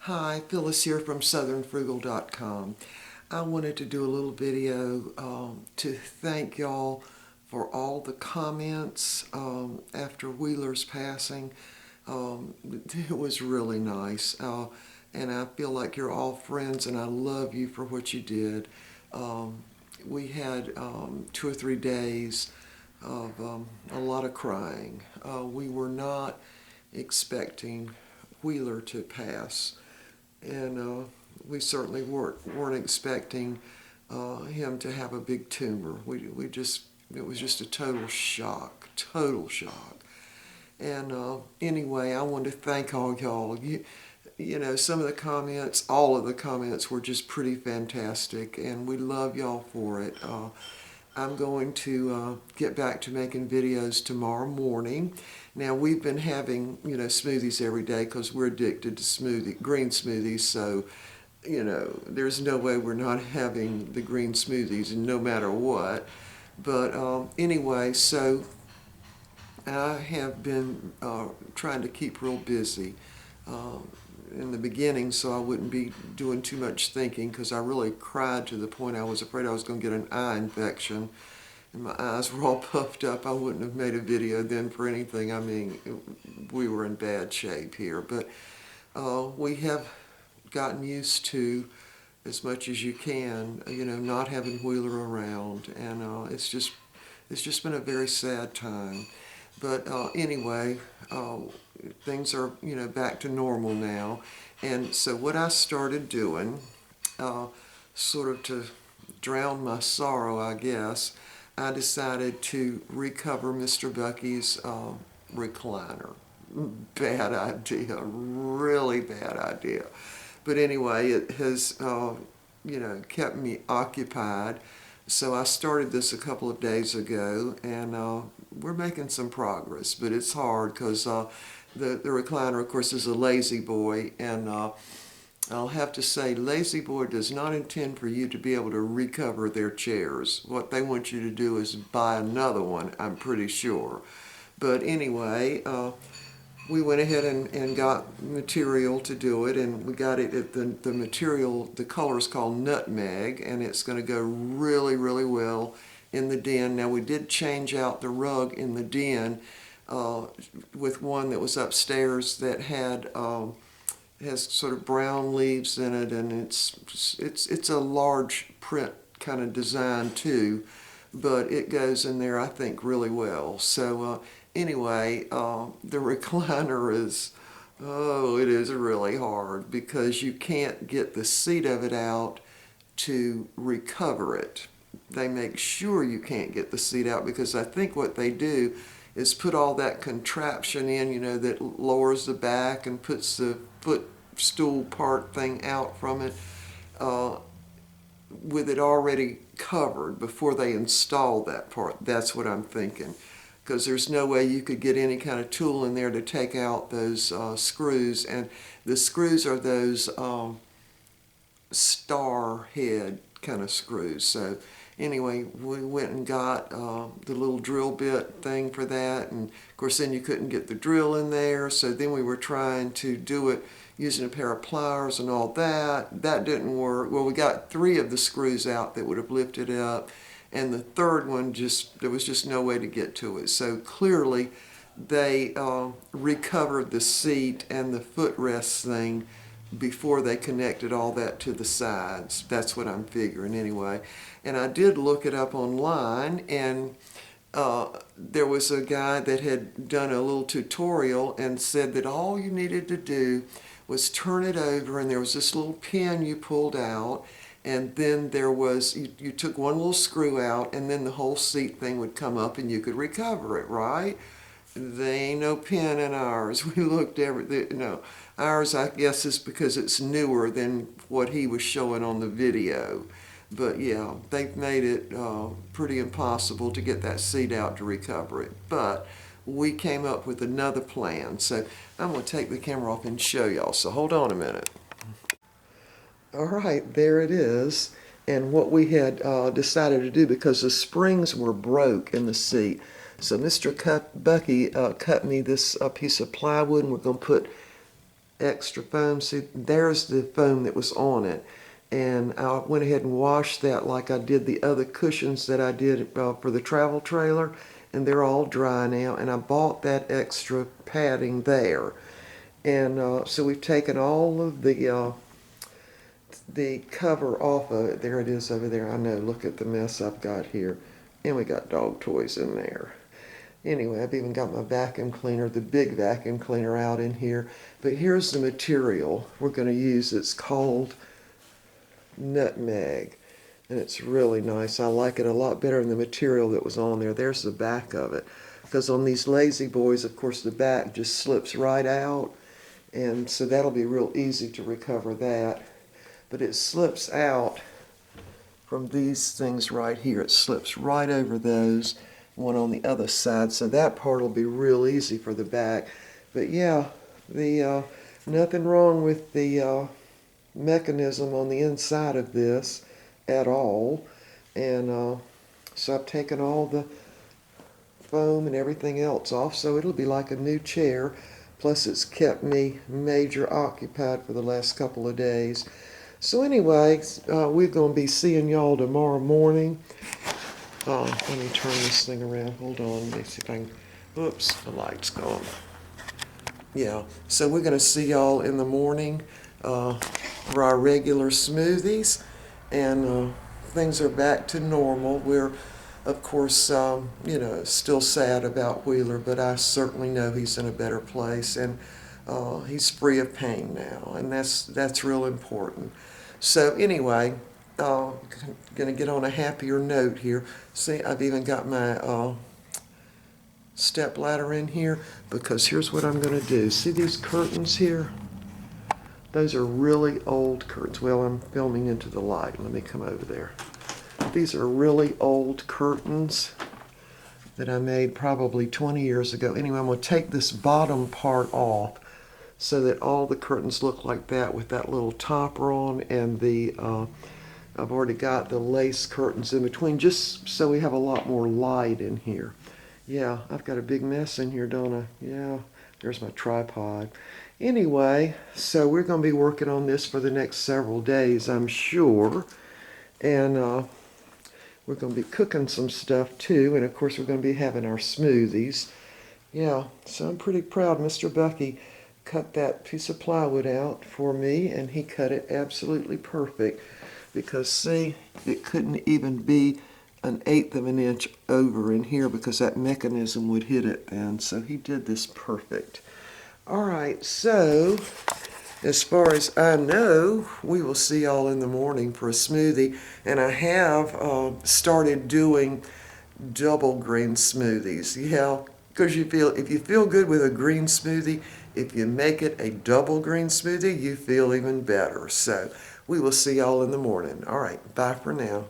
Hi, Phyllis here from southernfrugal.com. I wanted to do a little video to thank y'all for all the comments after Wheeler's passing. It was really nice, and I feel like you're all friends, and I love you for what you did. We had 2 or 3 days of a lot of crying. We were not expecting Wheeler to pass, and we certainly weren't expecting him to have a big tumor. It was just a total shock. And anyway, I want to thank all y'all. You know, some of the comments, all of the comments were just pretty fantastic, and we love y'all for it. I'm going to get back to making videos tomorrow morning. Now, we've been having, smoothies every day because we're addicted to green smoothies, so, there's no way we're not having the green smoothies, no matter what. But anyway, so I have been trying to keep real busy in the beginning, so I wouldn't be doing too much thinking, because I really cried to the point I was afraid I was going to get an eye infection, and my eyes were all puffed up. I wouldn't have made a video then for anything. I mean, we were in bad shape here, but we have gotten used to, as much as you can, not having Wheeler around, and it's just been a very sad time. But anyway, things are, back to normal now. And so what I started doing, sort of to drown my sorrow, I guess, I decided to recover Mr. Bucky's recliner. Bad idea, really bad idea. But anyway, it has, kept me occupied. So I started this a couple of days ago, and we're making some progress, but it's hard because the recliner, of course, is a Lazy Boy, and I'll have to say, Lazy Boy does not intend for you to be able to recover their chairs. What they want you to do is buy another one, I'm pretty sure. But anyway, we went ahead and got material to do it, and we got it at the material, the color is called Nutmeg, and it's going to go really, really well in the den. Now, we did change out the rug in the den with one that was upstairs that has sort of brown leaves in it, and it's a large print kind of design too, but it goes in there, I think, really well. So anyway, the recliner is, it is really hard because you can't get the seat of it out to recover it. They make sure you can't get the seat out, because I think what they do is put all that contraption in, that lowers the back and puts the footstool part thing out from it, with it already covered before they install that part. That's what I'm thinking, because there's no way you could get any kind of tool in there to take out those screws, and the screws are those star head kind of screws. So anyway, we went and got the little drill bit thing for that, and of course then you couldn't get the drill in there, so then we were trying to do it using a pair of pliers and all that. That didn't work. Well, we got 3 of the screws out that would have lifted it up, and the third one, there was just no way to get to it. So clearly they recovered the seat and the footrest thing before they connected all that to the sides. That's what I'm figuring anyway. And I did look it up online, and there was a guy that had done a little tutorial and said that all you needed to do was turn it over, and there was this little pin you pulled out, and then there was, you took one little screw out, and then the whole seat thing would come up and you could recover it, right? There ain't no pin in ours. We looked ours, I guess, is because it's newer than what he was showing on the video. But yeah, they've made it pretty impossible to get that seat out to recover it. But we came up with another plan. So I'm going to take the camera off and show y'all. So hold on a minute. All right, there it is. And what we had decided to do, because the springs were broke in the seat, so Mr. Bucky cut me this piece of plywood, and we're going to put extra foam. See, there's the foam that was on it. And I went ahead and washed that like I did the other cushions that I did for the travel trailer. And they're all dry now. And I bought that extra padding there. And so we've taken all of the cover off of it. There it is over there. I know, look at the mess I've got here. And we got dog toys in there. Anyway, I've even got my vacuum cleaner, the big vacuum cleaner, out in here. But here's the material we're going to use. It's called Nutmeg. And it's really nice. I like it a lot better than the material that was on there. There's the back of it. Because on these Lazy Boys, of course, the back just slips right out. And so that'll be real easy to recover that. But it slips out from these things right here. It slips right over those, one on the other side. So that part will be real easy for the back. But yeah, the nothing wrong with the mechanism on the inside of this at all. And so I've taken all the foam and everything else off, so it'll be like a new chair. Plus it's kept me major occupied for the last couple of days. So anyway, we're going to be seeing y'all tomorrow morning. Let me turn this thing around. Hold on, let me see if I can. Oops, the light's gone. Yeah, so we're going to see y'all in the morning for our regular smoothies. And things are back to normal. We're, of course, you know, still sad about Wheeler, but I certainly know he's in a better place. And he's free of pain now, and that's real important. So anyway, going to get on a happier note here. See, I've even got my step ladder in here, because here's what I'm going to do. See these curtains here? Those are really old curtains. Well, I'm filming into the light. Let me come over there. These are really old curtains that I made probably 20 years ago. Anyway, I'm going to take this bottom part off so that all the curtains look like that with that little topper on, and the I've already got the lace curtains in between, just so we have a lot more light in here. Yeah, I've got a big mess in here, don't I? Yeah, there's my tripod. Anyway, so we're going to be working on this for the next several days, I'm sure. And we're going to be cooking some stuff too, and of course we're going to be having our smoothies. Yeah, so I'm pretty proud. Mr. Bucky cut that piece of plywood out for me, and he cut it absolutely perfect, because see, it couldn't even be 1/8 of an inch over in here because that mechanism would hit it then. So he did this perfect. All right, so as far as I know, we will see y'all in the morning for a smoothie. And I have started doing double green smoothies. Yeah, because if you feel good with a green smoothie, if you make it a double green smoothie, you feel even better. So we will see y'all in the morning. All right, bye for now.